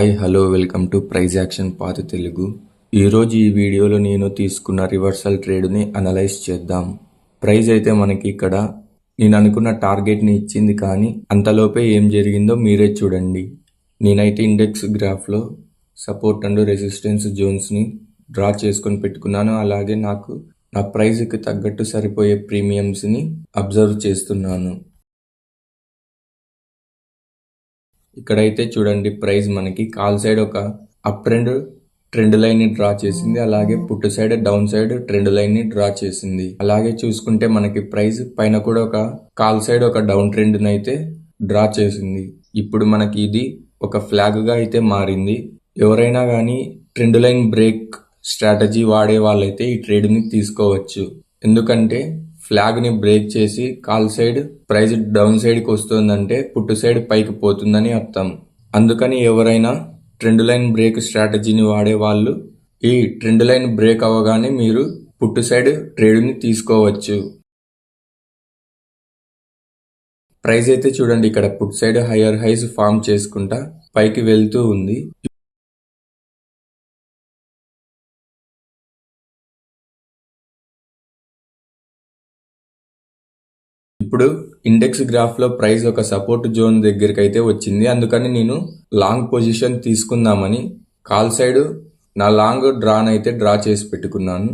Hi hello welcome to price action పాత తెలుగు. ఈరోజు ఈ వీడియోలో నేను తీసుకున్న రివర్సల్ ట్రేడ్ని అనలైజ్ చేద్దాం. ప్రైజ్ అయితే మనకి ఇక్కడ నేను అనుకున్న టార్గెట్ని ఇచ్చింది, కానీ అంతలోపే ఏం జరిగిందో మీరే చూడండి. నేనైతే ఇండెక్స్ గ్రాఫ్లో సపోర్ట్ అండ్ రెసిస్టెన్స్ జోన్స్ని డ్రా చేసుకొని పెట్టుకున్నాను. అలాగే నాకు నా ప్రైజ్కి తగ్గట్టు సరిపోయే ప్రీమియమ్స్ని అబ్జర్వ్ చేస్తున్నాను. ఇక్కడైతే చూడండి, ప్రైస్ మనకి కాల్ సైడ్ ఒక అప్ ట్రెండ్ లైన్ ని డ్రా చేసింది, అలాగే put side down side trend line ని డ్రా చేసింది. అలాగే చూసుకుంటే మనకి ప్రైస్ పైన కూడా ఒక కాల్ సైడ్ ఒక డౌన్ ట్రెండ్ ని అయితే డ్రా చేసింది. ఇప్పుడు మనకి ఇది ఒక ఫ్లాగ్ గా అయితే మారింది. ఎవరైనా కానీ ట్రెండ్ లైన్ బ్రేక్ స్ట్రాటజీ వాడే వాళ్ళైతే ఈ ట్రేడ్ ని తీసుకోవచ్చు. ఎందుకంటే ఫ్లాగ్ ని బ్రేక్ చేసి call side price down side కి వస్తుందంటే పుట్టు సైడ్ పైకి పోతుందని అర్థం. అందుకని ఎవరైనా ట్రెండ్ లైన్ బ్రేక్ స్ట్రాటజీని వాడే వాళ్ళు ఈ ట్రెండ్ లైన్ బ్రేక్ అవ్వగానే మీరు పుట్టు సైడ్ ట్రేడ్ ని తీసుకోవచ్చు. ప్రైస్ అయితే చూడండి, ఇక్కడ put side higher highs form చేసుకుంటా పైకి వెళ్తూ ఉంది. ఇప్పుడు ఇండెక్స్ గ్రాఫ్ లో ప్రైస్ ఒక సపోర్ట్ జోన్ దగ్గరికి అయితే వచ్చింది. అందుకని నేను లాంగ్ పొజిషన్ తీసుకుందామని కాల్ సైడ్ నా లాంగ్ అయితే డ్రా చేసి పెట్టుకున్నాను.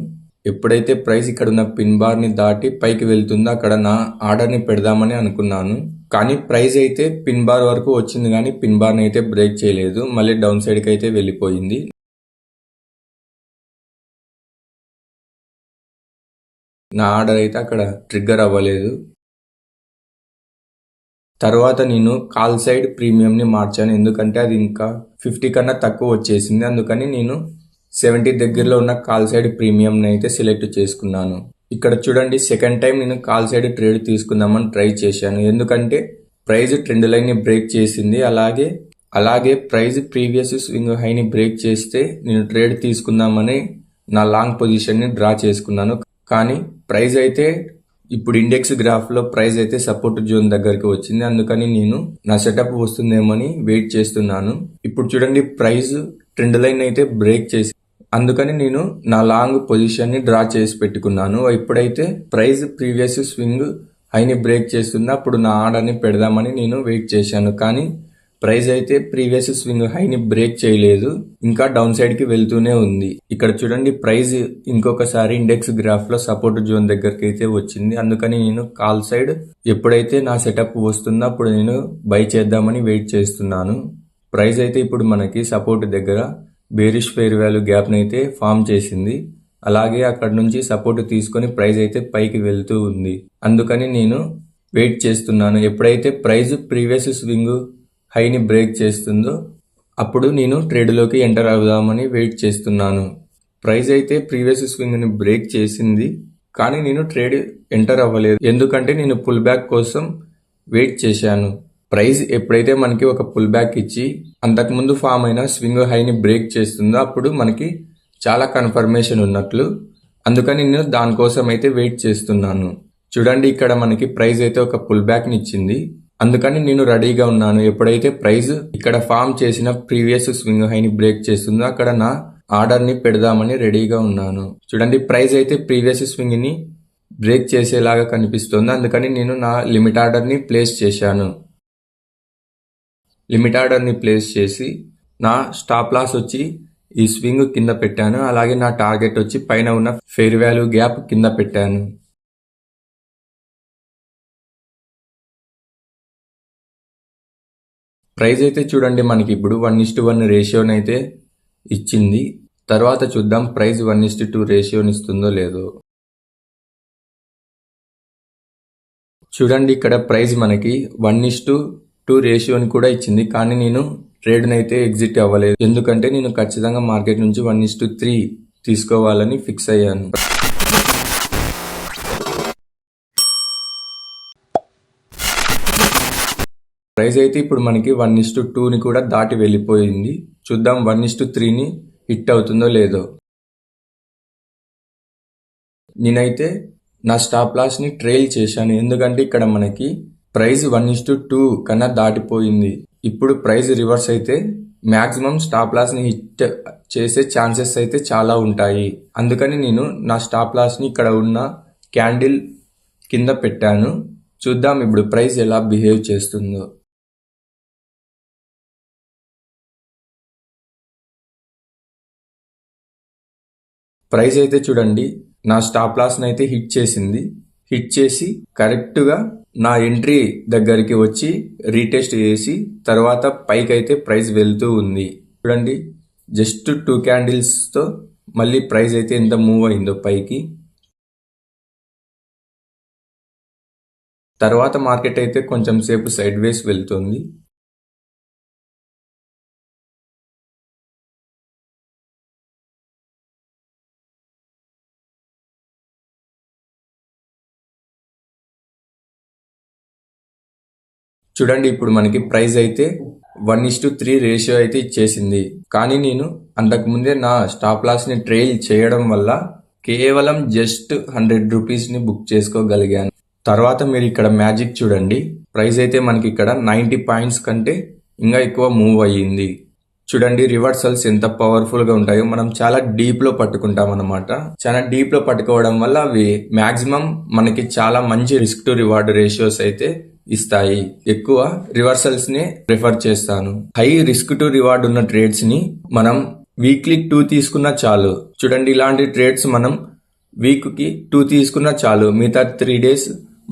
ఎప్పుడైతే ప్రైస్ ఇక్కడ ఉన్న పిన్ బార్ ని దాటి పైకి వెళ్తుందో అక్కడ నా ఆర్డర్ ని పెడదామని అనుకున్నాను. కానీ ప్రైస్ అయితే పిన్ బార్ వరకు వచ్చింది, కానీ పిన్ బార్ ని అయితే బ్రేక్ చేయలేదు. మళ్ళీ డౌన్ సైడ్ కి అయితే వెళ్ళిపోయింది. నా ఆర్డర్ అయితే అక్కడ ట్రిగ్గర్ అవ్వలేదు. తర్వాత నేను కాల్ సైడ్ ప్రీమియంని మార్చాను, ఎందుకంటే అది ఇంకా 50 కన్నా తక్కువ వచ్చేసింది. అందుకని నేను 70 దగ్గరలో ఉన్న కాల్ సైడ్ ప్రీమియంని అయితే సెలెక్ట్ చేసుకున్నాను. ఇక్కడ చూడండి, సెకండ్ టైం నేను కాల్ సైడ్ ట్రేడ్ తీసుకుందామని ట్రై చేశాను. ఎందుకంటే ప్రైస్ ట్రెండ్ లైన్ ని బ్రేక్ చేసింది. అలాగే ప్రైస్ ప్రీవియస్ స్వింగ్ హైని బ్రేక్ చేస్తే నేను ట్రేడ్ తీసుకుందామని నా లాంగ్ పొజిషన్ ని డ్రా చేసుకున్నాను. కానీ ప్రైస్ అయితే ఇప్పుడు ఇండెక్స్ గ్రాఫ్ లో ప్రైస్ అయితే సపోర్ట్ జోన్ దగ్గరికి వచ్చింది. అందుకని నేను నా సెటప్ వస్తుందేమని వెయిట్ చేస్తున్నాను. ఇప్పుడు చూడండి, ప్రైస్ ట్రెండ్ లైన్ అయితే బ్రేక్ చేసి, అందుకని నేను నా లాంగ్ పొజిషన్ ని డ్రా చేసి పెట్టుకున్నాను. ఇప్పుడైతే ప్రైస్ ప్రీవియస్ స్వింగ్ హైని బ్రేక్ చేస్తుంది, అప్పుడు నా ఆర్డర్ ని పెడదామని నేను వెయిట్ చేశాను. కానీ ప్రైస్ అయితే ప్రీవియస్ స్వింగ్ హైని బ్రేక్ చేయలేదు, ఇంకా డౌన్ సైడ్ కి వెళ్తూనే ఉంది. ఇక్కడ చూడండి, ప్రైస్ ఇంకొకసారి ఇండెక్స్ గ్రాఫ్ లో సపోర్ట్ జోన్ దగ్గరికి అయితే వచ్చింది. అందుకని నేను కాల్ సైడ్ ఎప్పుడైతే నా సెటప్ వస్తుందో అప్పుడు నేను బై చేద్దామని వెయిట్ చేస్తున్నాను. ప్రైస్ అయితే ఇప్పుడు మనకి సపోర్ట్ దగ్గర బేరిష్ ఫెయిర్ వాల్యూ గ్యాప్ అయితే ఫామ్ చేసింది. అలాగే అక్కడ నుంచి సపోర్ట్ తీసుకొని ప్రైస్ అయితే పైకి వెళ్తూ ఉంది. అందుకని నేను వెయిట్ చేస్తున్నాను. ఎప్పుడైతే ప్రైస్ ప్రీవియస్ స్వింగ్ హైని బ్రేక్ చేస్తుందో అప్పుడు నేను ట్రేడ్లోకి ఎంటర్ అవుదామని వెయిట్ చేస్తున్నాను. ప్రైస్ అయితే ప్రీవియస్ స్వింగ్ని బ్రేక్ చేసింది, కానీ నేను ట్రేడ్ ఎంటర్ అవ్వలేదు. ఎందుకంటే నేను పుల్ బ్యాక్ కోసం వెయిట్ చేశాను. ప్రైస్ ఎప్పుడైతే మనకి ఒక పుల్ బ్యాక్ ఇచ్చి అంతకుముందు ఫామ్ అయిన స్వింగ్ హైని బ్రేక్ చేస్తుందో అప్పుడు మనకి చాలా కన్ఫర్మేషన్ ఉన్నట్లు. అందుకని నేను దానికోసం అయితే వెయిట్ చేస్తున్నాను. చూడండి, ఇక్కడ మనకి ప్రైస్ అయితే ఒక పుల్ బ్యాక్ని ఇచ్చింది. అందుకని నేను రెడీగా ఉన్నాను. ఎప్పుడైతే ప్రైస్ ఇక్కడ ఫామ్ చేసిన ప్రీవియస్ స్వింగ్ హైని బ్రేక్ చేస్తుందో అక్కడ నా ఆర్డర్ ని పెడదామని రెడీగా ఉన్నాను. చూడండి, ప్రైస్ అయితే ప్రీవియస్ స్వింగ్ ని బ్రేక్ చేసేలాగా కనిపిస్తుంది. అందుకని నేను నా లిమిట్ ఆర్డర్ ని ప్లేస్ చేశాను. లిమిట్ ఆర్డర్ ని ప్లేస్ చేసి నా స్టాప్ లాస్ వచ్చి ఈ స్వింగ్ కింద పెట్టాను. అలాగే నా టార్గెట్ వచ్చి పైన ఉన్న ఫెయిర్ వాల్యూ గ్యాప్ కింద పెట్టాను. ప్రైస్ అయితే చూడండి, మనకి ఇప్పుడు 1:1 రేషియోని అయితే ఇచ్చింది. తర్వాత చూద్దాం ప్రైస్ 1:2 రేషియోని ఇస్తుందో లేదో. చూడండి, ఇక్కడ ప్రైస్ మనకి 1:2 రేషియోని కూడా ఇచ్చింది, కానీ నేను ట్రేడ్ని అయితే ఎగ్జిట్ అవ్వలేదు. ఎందుకంటే నేను ఖచ్చితంగా మార్కెట్ నుంచి 1:3 తీసుకోవాలని ఫిక్స్ అయ్యాను. ప్రైస్ అయితే ఇప్పుడు మనకి 1:2ని కూడా దాటి వెళ్ళిపోయింది. చూద్దాం 1:3ని హిట్ అవుతుందో లేదో. నేనైతే నా స్టాప్ లాస్ ని ట్రైల్ చేశాను, ఎందుకంటే ఇక్కడ మనకి ప్రైస్ 1:2 కన్నా దాటిపోయింది. ఇప్పుడు ప్రైస్ రివర్స్ అయితే మ్యాక్సిమం స్టాప్ లాస్ని హిట్ చేసే ఛాన్సెస్ అయితే చాలా ఉంటాయి. అందుకని నేను నా స్టాప్ లాస్ని ఇక్కడ ఉన్న క్యాండిల్ కింద పెట్టాను. చూద్దాం ఇప్పుడు ప్రైస్ ఎలా బిహేవ్ చేస్తుందో. ప్రైస్ అయితే చూడండి, నా స్టాప్ లాస్ని అయితే హిట్ చేసింది. హిట్ చేసి కరెక్ట్గా నా ఎంట్రీ దగ్గరికి వచ్చి రీటెస్ట్ చేసి తర్వాత పైకి అయితే ప్రైస్ వెళ్తూ ఉంది. చూడండి, జస్ట్ 2 క్యాండిల్స్తో మళ్ళీ ప్రైస్ అయితే ఎంత మూవ్ అయిందో పైకి. తర్వాత మార్కెట్ అయితే కొంచెం సేపు సైడ్ వేస్ వెళ్తుంది. చూడండి, ఇప్పుడు మనకి ప్రైస్ అయితే 1:3 రేషియో అయితే ఇచ్చేసింది. కానీ నేను అంతకుముందే నా స్టాప్ లాస్ని ట్రైల్ చేయడం వల్ల కేవలం జస్ట్ 100 రూపీస్ని బుక్ చేసుకోగలిగాను. తర్వాత మీరు ఇక్కడ మ్యాజిక్ చూడండి, ప్రైస్ అయితే మనకి ఇక్కడ 90 పాయింట్స్ కంటే ఇంకా ఎక్కువ మూవ్ అయ్యింది. చూడండి రివర్సల్స్ ఎంత పవర్ఫుల్గా ఉంటాయో. మనం చాలా డీప్లో పట్టుకుంటాం అన్నమాట. చాలా డీప్లో పట్టుకోవడం వల్ల అవి మ్యాక్సిమం మనకి చాలా మంచి రిస్క్ టు రివార్డ్ రేషియోస్ అయితే ఇస్తాయి. ఎక్కువ రివర్సల్స్ నే ప్రిఫర్ చేస్తాను. హై రిస్క్ టు రివార్డ్ ఉన్న ట్రేడ్స్ ని మనం వీక్లీ 2 తీసుకున్నా చాలు. చూడండి, ఇలాంటి ట్రేడ్స్ మనం వీక్ కి 2 తీసుకున్నా చాలు. మిగతా 3 డేస్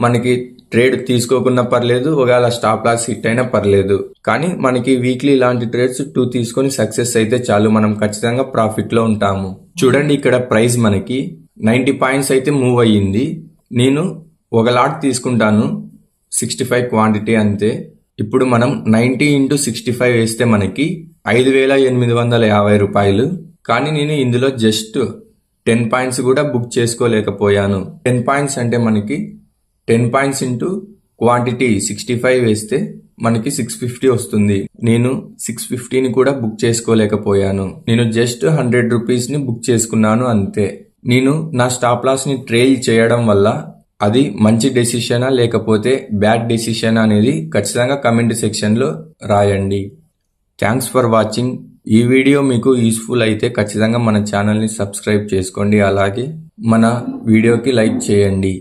మనకి ట్రేడ్ తీసుకోకున్నా పర్లేదు, ఒకవేళ స్టాప్ లాస్ హిట్ అయినా పర్లేదు. కానీ మనకి వీక్లీ ఇలాంటి ట్రేడ్స్ 2 తీసుకొని సక్సెస్ అయితే చాలు, మనం ఖచ్చితంగా ప్రాఫిట్ లో ఉంటాము. చూడండి, ఇక్కడ ప్రైస్ మనకి 90 పాయింట్స్ అయితే మూవ్ అయ్యింది. నేను ఒక లాట్ తీసుకుంటాను, 65 క్వాంటిటీ అంతే. ఇప్పుడు మనం 90 × 65 వేస్తే మనకి 5,850 రూపాయలు. కానీ నేను ఇందులో జస్ట్ 10 పాయింట్స్ కూడా బుక్ చేసుకోలేకపోయాను. 10 పాయింట్స్ అంటే మనకి 10 పాయింట్స్ ఇంటూ క్వాంటిటీ 65 వేస్తే మనకి 650 వస్తుంది. నేను 650ని కూడా బుక్ చేసుకోలేకపోయాను. నేను జస్ట్ 100 రూపీస్ని బుక్ చేసుకున్నాను అంతే. నేను నా స్టాప్ లాస్ని ట్రైల్ చేయడం వల్ల అది మంచి డెసిషనా లేకపోతే బ్యాడ్ డెసిషన్ అనేది ఖచ్చితంగా కమెంట్ సెక్షన్లో రాయండి. Thanks for watching. ఈ వీడియో మీకు యూస్ఫుల్ అయితే ఖచ్చితంగా మన ఛానల్ని సబ్స్క్రైబ్ చేసుకోండి. అలాగే మన వీడియోకి లైక్ చేయండి.